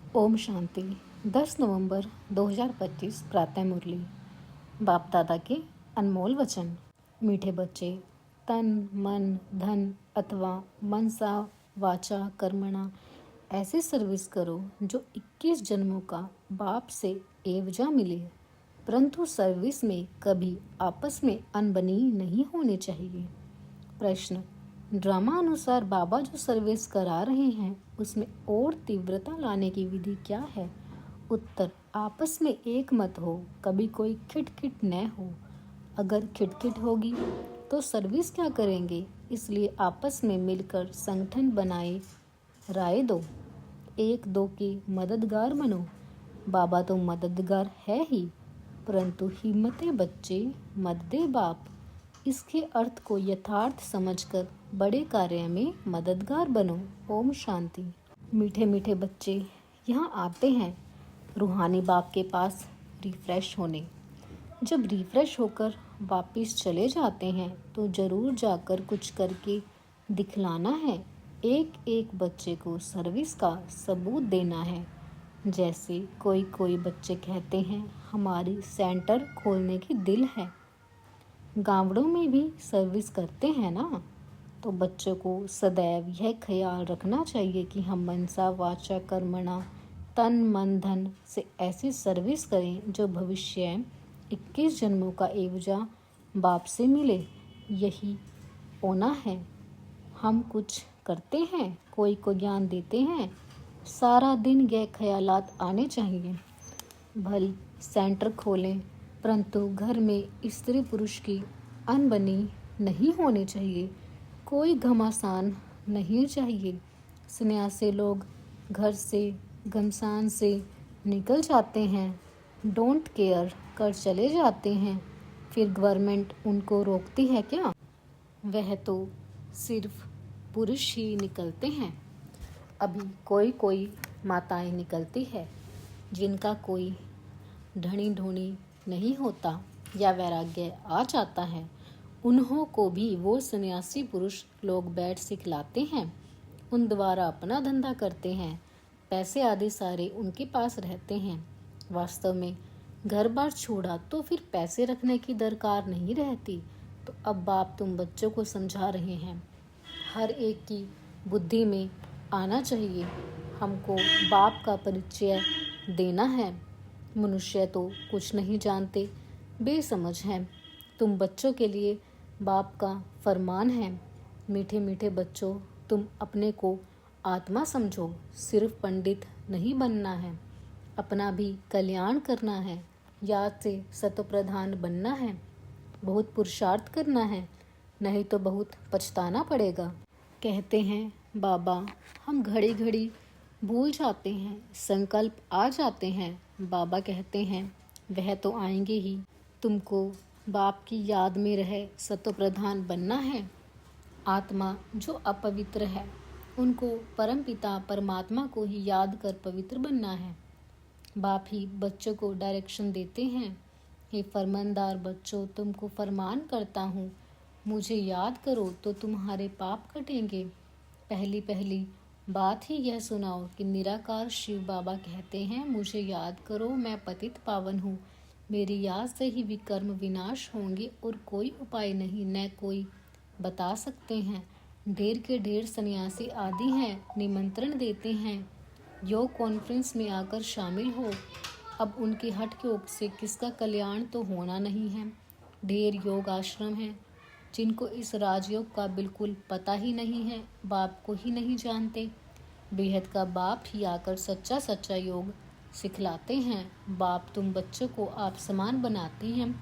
ओम शांति। 10 नवंबर 2025 प्रातः मुरली। बाप दादा के अनमोल वचन। मीठे बच्चे, तन मन धन अथवा मनसा वाचा कर्मणा ऐसी सर्विस करो जो 21 जन्मों का बाप से एवजा मिले, परंतु सर्विस में कभी आपस में अनबनी नहीं होनी चाहिए। प्रश्न: ड्रामा अनुसार बाबा जो सर्विस करा रहे हैं उसमें और तीव्रता लाने की विधि क्या है? उत्तर: आपस में एक मत हो, कभी कोई खिटखिट न हो। अगर खिटखिट होगी तो सर्विस क्या करेंगे? इसलिए आपस में मिलकर संगठन बनाए राय दो, एक दो की मददगार बनो। बाबा तो मददगार है ही, परंतु हिम्मते बच्चे मददे बाप, इसके अर्थ को यथार्थ समझकर बड़े कार्य में मददगार बनो। ओम शांति। मीठे मीठे बच्चे यहाँ आते हैं रूहानी बाप के पास रिफ्रेश होने। जब रिफ्रेश होकर वापस चले जाते हैं तो ज़रूर जाकर कुछ करके दिखलाना है। एक एक बच्चे को सर्विस का सबूत देना है। जैसे कोई बच्चे कहते हैं हमारी सेंटर खोलने की दिल है। गाँवों में भी सर्विस करते हैं ना, तो बच्चों को सदैव यह ख्याल रखना चाहिए कि हम मनसा वाचा कर्मणा तन मन धन से ऐसी सर्विस करें जो भविष्य 21 जन्मों का एवजा बाप से मिले। यही होना है। हम कुछ करते हैं, कोई को ज्ञान देते हैं, सारा दिन यह ख्यालात आने चाहिए। भली सेंटर खोलें, परंतु घर में स्त्री पुरुष की अनबनी नहीं होनी चाहिए। कोई घमासान नहीं चाहिए। सन्यासी लोग घर से घमसान से निकल जाते हैं, डोंट केयर कर चले जाते हैं, फिर गवर्नमेंट उनको रोकती है क्या? वह तो सिर्फ पुरुष ही निकलते हैं। अभी कोई माताएं निकलती है जिनका कोई ढणी ढोनी नहीं होता या वैराग्य आ जाता है, उन्हों को भी वो सन्यासी पुरुष लोग बैठ सिखलाते हैं। उन द्वारा अपना धंधा करते हैं, पैसे आदि सारे उनके पास रहते हैं। वास्तव में घर बार छोड़ा तो फिर पैसे रखने की दरकार नहीं रहती। तो अब बाप तुम बच्चों को समझा रहे हैं, हर एक की बुद्धि में आना चाहिए। हमको बाप का परिचय देना है। मनुष्य तो कुछ नहीं जानते, बेसमझ हैं। तुम बच्चों के लिए बाप का फरमान है। मीठे मीठे बच्चों, तुम अपने को आत्मा समझो, सिर्फ पंडित नहीं बनना है, अपना भी कल्याण करना है, याद से सतप्रधान बनना है, बहुत पुरुषार्थ करना है, नहीं तो बहुत पछताना पड़ेगा। कहते हैं बाबा हम घड़ी घड़ी भूल जाते हैं, संकल्प आ जाते हैं। बाबा कहते हैं वह तो आएंगे ही, तुमको बाप की याद में रहे सतोप्रधान बनना है। आत्मा जो अपवित्र है उनको परमपिता परमात्मा को ही याद कर पवित्र बनना है। बाप ही बच्चों को डायरेक्शन देते हैं, हे फरमानदार बच्चों, तुमको फरमान करता हूँ, मुझे याद करो तो तुम्हारे पाप कटेंगे। पहली बात ही यह सुनाओ कि निराकार शिव बाबा कहते हैं मुझे याद करो, मैं पतित पावन हूँ, मेरी याद से ही विकर्म विनाश होंगे और कोई उपाय नहीं, न कोई बता सकते हैं। ढेर के ढेर सन्यासी आदि हैं, निमंत्रण देते हैं योग कॉन्फ्रेंस में आकर शामिल हो। अब उनके हठ योग से किसका कल्याण तो होना नहीं है। ढेर योग आश्रम हैं जिनको इस राजयोग का बिल्कुल पता ही नहीं है, बाप को ही नहीं जानते। बेहद का बाप ही आकर सच्चा सच्चा योग सिखलाते हैं। बाप तुम बच्चों को आप समान बनाते हैं,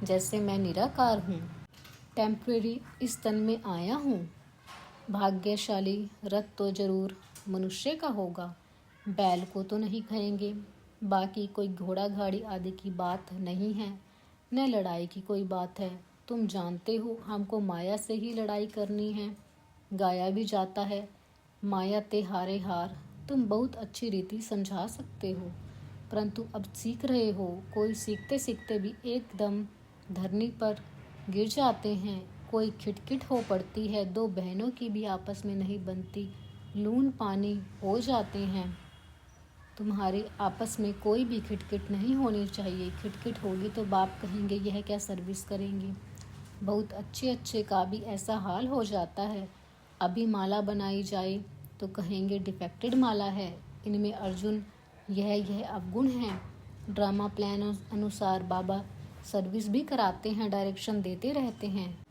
जैसे मैं निराकार हूँ, टेम्परेरी इस तन में आया हूँ। भाग्यशाली रथ तो जरूर मनुष्य का होगा, बैल को तो नहीं खाएंगे। बाकी कोई घोड़ा गाड़ी आदि की बात नहीं है, न लड़ाई की कोई बात है। तुम जानते हो हमको माया से ही लड़ाई करनी है। गाया भी जाता है माया ते हारे हार। तुम बहुत अच्छी रीति समझा सकते हो, परंतु अब सीख रहे हो। कोई सीखते सीखते भी एकदम धरनी पर गिर जाते हैं। कोई खिटखिट हो पड़ती है, दो बहनों की भी आपस में नहीं बनती, लून पानी हो जाते हैं। तुम्हारे आपस में कोई भी खिटखिट नहीं होनी चाहिए। खिटखिट होगी तो बाप कहेंगे यह क्या सर्विस करेंगे। बहुत अच्छे अच्छे का भी ऐसा हाल हो जाता है। अभी माला बनाई जाए तो कहेंगे डिफेक्टेड माला है, इनमें अर्जुन यह अवगुण है। ड्रामा प्लान अनुसार बाबा सर्विस भी कराते हैं, डायरेक्शन देते रहते हैं।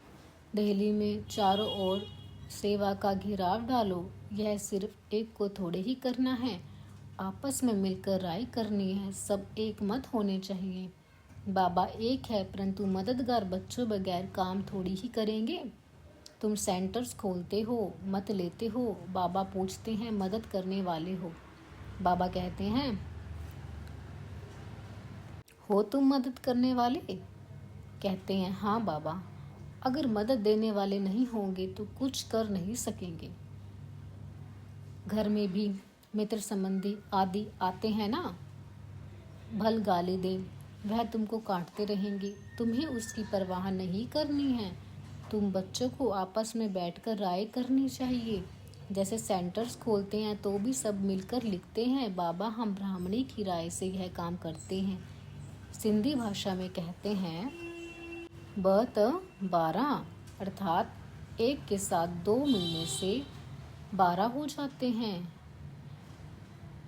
दिल्ली में चारों ओर सेवा का घेराव डालो। यह सिर्फ एक को थोड़े ही करना है, आपस में मिलकर राय करनी है। सब एक मत होने चाहिए। बाबा एक है परंतु मददगार बच्चों बगैर काम थोड़ी ही करेंगे। तुम सेंटर्स खोलते हो, मत लेते हो। बाबा पूछते हैं मदद करने वाले बाबा कहते हैं हो तुम मदद करने वाले? कहते हैं हाँ बाबा। अगर मदद देने वाले नहीं होंगे तो कुछ कर नहीं सकेंगे। घर में भी मित्र संबंधी आदि आते हैं ना, भल गाली दे, वह तुमको काटते रहेंगे, तुम्हें उसकी परवाह नहीं करनी है। तुम बच्चों को आपस में बैठकर राय करनी चाहिए। जैसे सेंटर्स खोलते हैं तो भी सब मिलकर लिखते हैं बाबा हम ब्राह्मणी की राय से यह काम करते हैं। सिंधी भाषा में कहते हैं ब त 12 अर्थात एक के साथ 2 मिलने से 12 हो जाते हैं।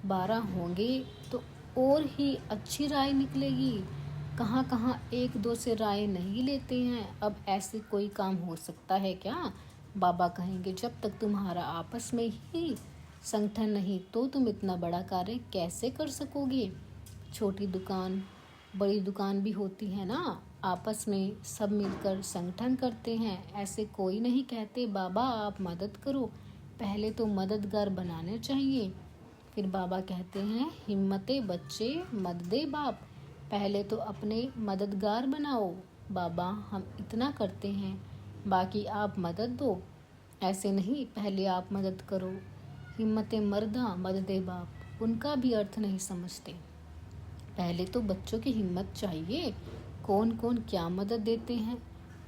12 होंगे तो और ही अच्छी राय निकलेगी। कहाँ कहाँ 1-2 से राय नहीं लेते हैं। अब ऐसे कोई काम हो सकता है क्या? बाबा कहेंगे जब तक तुम्हारा आपस में ही संगठन नहीं तो तुम इतना बड़ा कार्य कैसे कर सकोगे। छोटी दुकान बड़ी दुकान भी होती है ना, आपस में सब मिलकर संगठन करते हैं। ऐसे कोई नहीं कहते बाबा आप मदद करो, पहले तो मददगार बनाने चाहिए। फिर बाबा कहते हैं हिम्मते बच्चे मददे बाप, पहले तो अपने मददगार बनाओ। बाबा हम इतना करते हैं, बाकी आप मदद दो। ऐसे नहीं, पहले आप मदद करो। हिम्मते मर्दा मददे बाप, उनका भी अर्थ नहीं समझते। पहले तो बच्चों की हिम्मत चाहिए। कौन कौन क्या मदद देते हैं,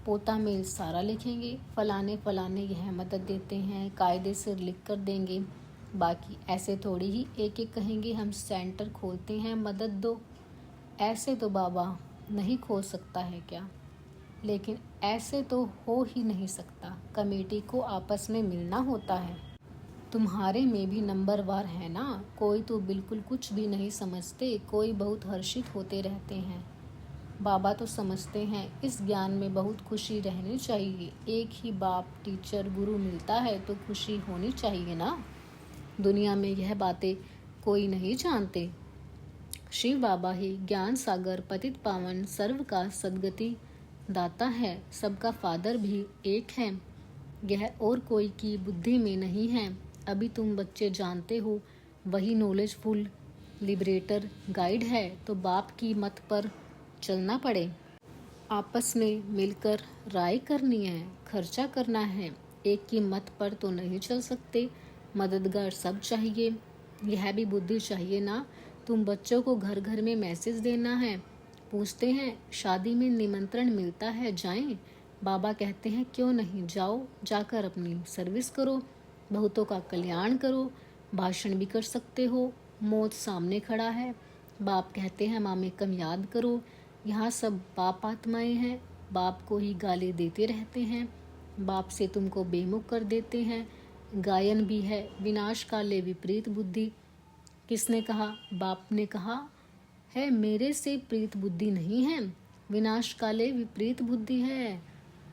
पोता में सारा लिखेंगे, फलाने फलाने यह मदद देते हैं, कायदे से लिख कर देंगे। बाकी ऐसे थोड़ी ही एक एक कहेंगे हम सेंटर खोलते हैं मदद दो। ऐसे तो बाबा नहीं खोल सकता है क्या? लेकिन ऐसे तो हो ही नहीं सकता। कमेटी को आपस में मिलना होता है। तुम्हारे में भी नंबरवार है ना, कोई तो बिल्कुल कुछ भी नहीं समझते, कोई बहुत हर्षित होते रहते हैं। बाबा तो समझते हैं इस ज्ञान में बहुत खुशी रहनी चाहिए। एक ही बाप टीचर गुरु मिलता है तो खुशी होनी चाहिए ना। दुनिया में यह बातें कोई नहीं जानते। शिव बाबा ही ज्ञान सागर पतित पावन सर्व का सदगति दाता है। सबका फादर भी एक है, यह और कोई की बुद्धि में नहीं है। अभी तुम बच्चे जानते हो वही नॉलेजफुल लिबरेटर गाइड है, तो बाप की मत पर चलना पड़े। आपस में मिलकर राय करनी है, खर्चा करना है। एक की मत पर तो नहीं चल सकते, मददगार सब चाहिए। यह भी बुद्धि चाहिए ना। तुम बच्चों को घर घर में मैसेज देना है, पूछते हैं शादी में निमंत्रण मिलता है जाएं। बाबा कहते हैं क्यों नहीं, जाओ, जाकर अपनी सर्विस करो, बहुतों का कल्याण करो। भाषण भी कर सकते हो, मौत सामने खड़ा है। बाप कहते हैं मामे कम याद करो, यहाँ सब बाप आत्माएं हैं, बाप को ही गाली देते रहते हैं, बाप से तुमको बेमुख कर देते हैं। गायन भी है विनाश काले विपरीत बुद्धि। किसने कहा? बाप ने कहा है मेरे से प्रीत बुद्धि नहीं है, विनाश काले विपरीत बुद्धि है।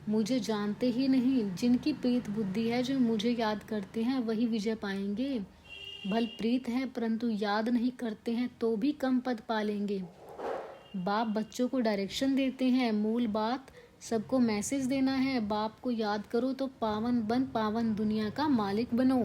मुझे जानते ही नहीं, जिनकी प्रीत बुद्धि है, जो मुझे याद करते हैं वही विजय पाएंगे। भल प्रीत है परंतु याद नहीं करते हैं तो भी कम पद पालेंगे। बाप बच्चों को डायरेक्शन देते हैं, मूल बात सबको मैसेज देना है। बाप को याद करो तो पावन बन, पावन दुनिया का मालिक बनो।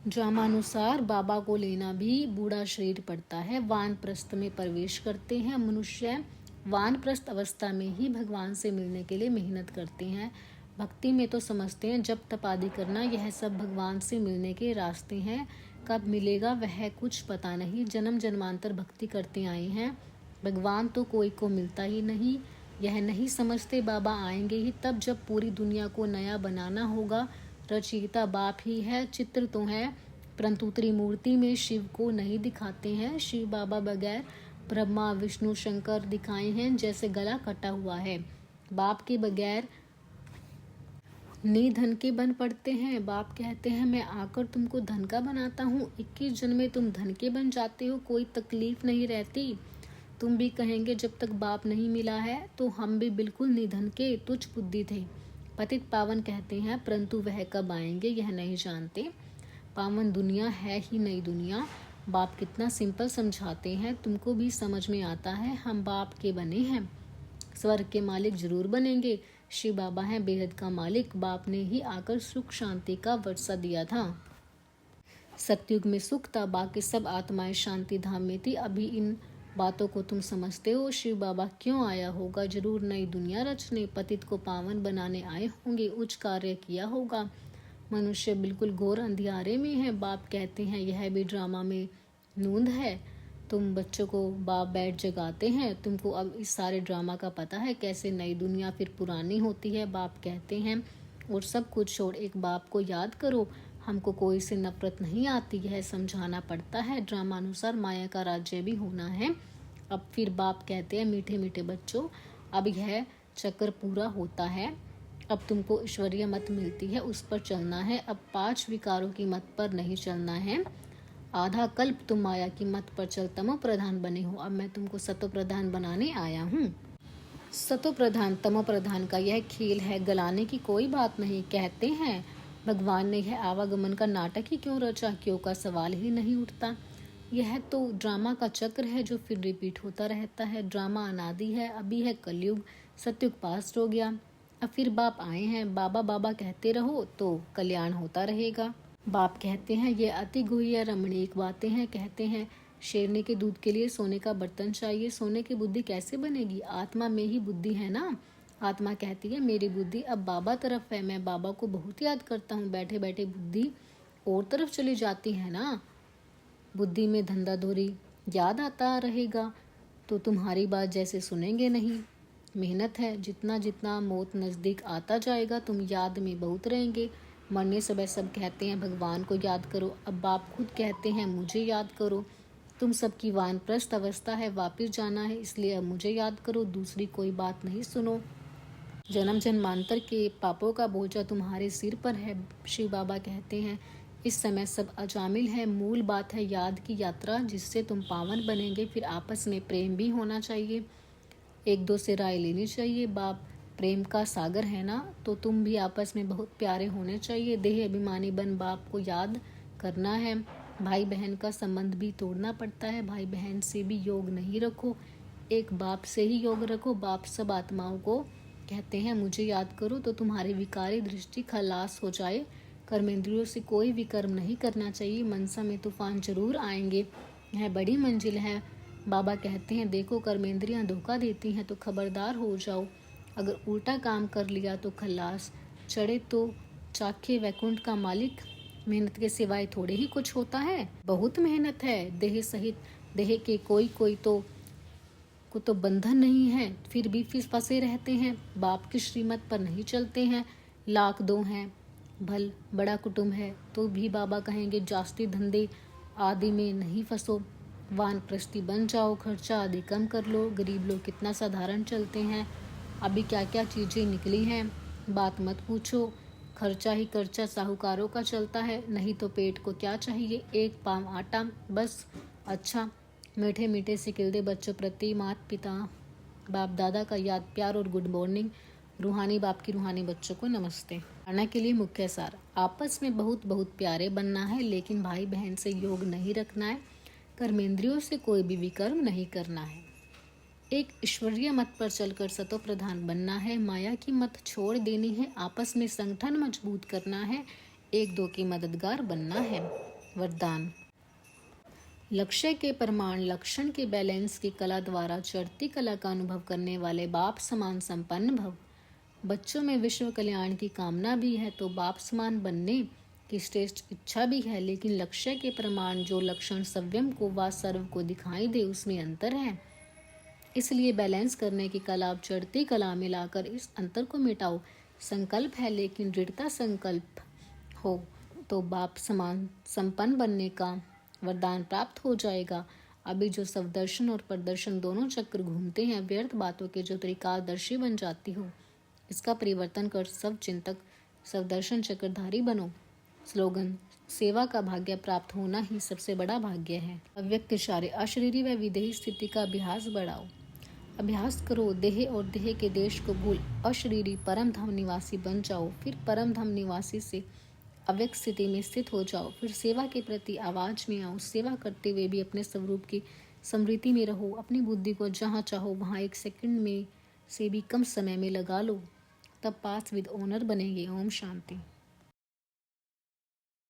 ड्रामानुसार बाबा को लेना भी बूढ़ा शरीर पड़ता है। वानप्रस्थ में प्रवेश करते हैं मनुष्य। वानप्रस्थ अवस्था में ही भगवान से मिलने के लिए मेहनत करते हैं। भक्ति में तो समझते हैं जब तप आदि करना, यह सब भगवान से मिलने के रास्ते हैं। कब मिलेगा वह कुछ पता नहीं। जन्म जन्मांतर भक्ति करते आए हैं, भगवान तो कोई को मिलता ही नहीं। यह नहीं समझते बाबा आएंगे ही तब, जब पूरी दुनिया को नया बनाना होगा। रचयिता बाप ही है, चित्र तो है परंतु त्रिमूर्ति में शिव को नहीं दिखाते हैं। शिव बाबा बगैर ब्रह्मा विष्णु शंकर दिखाए हैं जैसे गला कटा हुआ है। बाप के बगैर धन के बन पड़ते हैं। बाप कहते हैं मैं आकर तुमको धन का बनाता हूँ, 21 जन्म में तुम धन के बन जाते हो, कोई तकलीफ नहीं रहती। तुम भी कहेंगे जब तक बाप नहीं मिला है तो हम भी बिल्कुल निधन के तुच्छ बुद्धि थे। पतित पावन कहते हैं परंतु वह कब आएंगे यह नहीं जानते। पावन दुनिया है ही नई दुनिया। बाप कितना सिंपल समझाते हैं, तुमको भी समझ में आता है। हम बाप के बने हैं, स्वर्ग के मालिक जरूर बनेंगे। शिव बाबा हैं बेहद का मालिक। बाप ने ही आकर सुख शांति का वर्षा दिया था। सतयुग में सुख था, बाकी सब आत्माएं शांति धाम में थी। अभी इन बातों को तुम समझते हो। शिव बाबा क्यों आया होगा? जरूर नई दुनिया रचने, पतित को पावन बनाने आए होंगे, उच्च कार्य किया होगा। मनुष्य बिल्कुल घोर अंधियारे में है। बाप कहते हैं यह भी ड्रामा में नूंद है। तुम बच्चों को बाप बैठ जगाते हैं। तुमको अब इस सारे ड्रामा का पता है, कैसे नई दुनिया फिर पुरानी होती है। बाप कहते हैं और सब कुछ छोड़ एक बाप को याद करो। हमको कोई से नफरत नहीं आती, यह समझाना पड़ता है। ड्रामा अनुसार माया का राज्य भी होना है। अब फिर बाप कहते हैं मीठे मीठे बच्चों, अब यह चक्र पूरा होता है। अब तुमको ईश्वरीय मत मिलती है, उस पर चलना है। अब 5 विकारों की मत पर नहीं चलना है। आधा कल्प तुम माया की मत पर चल तमो प्रधान बने हो, अब मैं तुमको सतो प्रधान बनाने आया हूँ। सतो प्रधान तमो प्रधान का यह खेल है, गलाने की कोई बात नहीं। कहते हैं भगवान ने यह आवागमन का नाटक ही क्यों रचा, क्यों का सवाल ही नहीं उठता। यह तो ड्रामा का चक्र है जो फिर रिपीट होता रहता है। ड्रामा अनादि है, अभी है कलयुग, सतयुग पास हो गया, अब फिर बाप आए हैं। बाबा बाबा कहते रहो तो कल्याण होता रहेगा। बाप कहते हैं ये अति गुह्य रमणीक बातें हैं। कहते हैं शेरनी के दूध के लिए सोने का बर्तन चाहिए, सोने की बुद्धि कैसे बनेगी? आत्मा में ही बुद्धि है ना। आत्मा कहती है मेरी बुद्धि अब बाबा तरफ है, मैं बाबा को बहुत याद करता हूँ। बैठे बैठे बुद्धि और तरफ चली जाती है ना। बुद्धि में धंधाधोरी याद आता रहेगा तो तुम्हारी बात जैसे सुनेंगे नहीं। मेहनत है, जितना जितना मौत नज़दीक आता जाएगा तुम याद में बहुत रहेंगे। मरने समय सब कहते हैं भगवान को याद करो, अब बाप खुद कहते हैं मुझे याद करो। तुम सबकी वानप्रस्थ अवस्था है, वापस जाना है, इसलिए अब मुझे याद करो, दूसरी कोई बात नहीं सुनो। जन्म जन्मांतर के पापों का बोझा तुम्हारे सिर पर है। शिव बाबा कहते हैं इस समय सब अजामिल है, मूल बात है याद की यात्रा जिससे तुम पावन बनेंगे। फिर आपस में प्रेम भी होना चाहिए, एक दो से राय लेनी चाहिए। बाप प्रेम का सागर है ना, तो तुम भी आपस में बहुत प्यारे होने चाहिए। देह अभिमानी बन बाप को याद करना है। भाई बहन का संबंध भी तोड़ना पड़ता है। भाई बहन से भी योग नहीं रखो, एक बाप से ही योग रखो। बाप सब आत्माओं को कहते हैं मुझे याद करो तो तुम्हारी विकारी दृष्टि खलास हो जाए। कर्मेंद्रियों से कोई भी कर्म नहीं करना चाहिए। मनसा में तूफान जरूर आएंगे, यह बड़ी मंजिल है। बाबा कहते हैं देखो कर्मेंद्रियां धोखा देती हैं तो खबरदार हो जाओ। अगर उल्टा काम कर लिया तो खल्लास, चढ़े तो चाखे वैकुंठ का मालिक। मेहनत के सिवाय थोड़े ही कुछ होता है, बहुत मेहनत है। देह सहित देह के कोई तो बंधन नहीं है, फिर भी फंसे रहते हैं। बाप की श्रीमत पर नहीं चलते हैं। लाख दो हैं भल बड़ा कुटुंब है तो भी बाबा कहेंगे जास्ती धंधे आदि में नहीं फंसो, वानप्रस्थी बन जाओ, खर्चा आदि कम कर लो। गरीब लोग कितना साधारण चलते हैं, अभी क्या क्या चीज़ें निकली हैं बात मत पूछो। खर्चा ही खर्चा साहूकारों का चलता है, नहीं तो पेट को क्या चाहिए, एक पाव आटा बस। अच्छा मीठे मीठे से किल्दे बच्चों प्रति माता पिता बाप दादा का याद प्यार और गुड मॉर्निंग। रूहानी बाप की रूहानी बच्चों को नमस्ते। धारणा के लिए मुख्य सार, आपस में बहुत बहुत प्यारे बनना है, लेकिन भाई बहन से योग नहीं रखना है। कर्मेंद्रियों से कोई भी विकर्म नहीं करना है। एक ईश्वरीय मत पर चलकर सतो प्रधान बनना है। माया की मत छोड़ देनी है। आपस में संगठन मजबूत करना है। एक दो की मददगार बनना है। वरदान, लक्ष्य के प्रमाण लक्षण के बैलेंस की कला द्वारा चढ़ती कला का अनुभव करने वाले बाप समान संपन्न भव। बच्चों में विश्व कल्याण की कामना भी है तो बाप समान बनने की श्रेष्ठ इच्छा भी है, लेकिन लक्ष्य के प्रमाण जो लक्षण सव्यम को व सर्व को दिखाई दे उसमें अंतर है। इसलिए बैलेंस करने की कला अब चढ़ती कला में लाकर इस अंतर को मिटाओ। संकल्प है लेकिन दृढ़ता संकल्प हो तो बाप समान संपन्न बनने का वरदान प्राप्त हो जाएगा। अभी जो स्वदर्शन और प्रदर्शन दोनों चक्र घूमते हैं, व्यर्थ बातों के जो त्रिकालदर्शी बन जाती हो, इसका परिवर्तन कर सब चिंतक स्वदर्शन चक्रधारी बनो। स्लोगन: सेवा का भाग्य प्राप्त होना ही सबसे बड़ा भाग्य है। अव्यक्त इशारे: अशरीरी व विदेही स्थिति का अभ्यास बढ़ाओ। अभ्यास करो, देह और देह के देश को भूल अशरीरी परम धाम निवासी बन जाओ। फिर परम धाम निवासी से अव्यक्त स्थिति में स्थित हो जाओ। फिर सेवा के प्रति आवाज में आओ। सेवा करते हुए भी अपने स्वरूप की स्मृति में रहो। अपनी बुद्धि को जहाँ चाहो वहाँ 1 सेकंड में से भी कम समय में लगा लो, तब पास विद ऑनर बनेंगे। ओम शांति।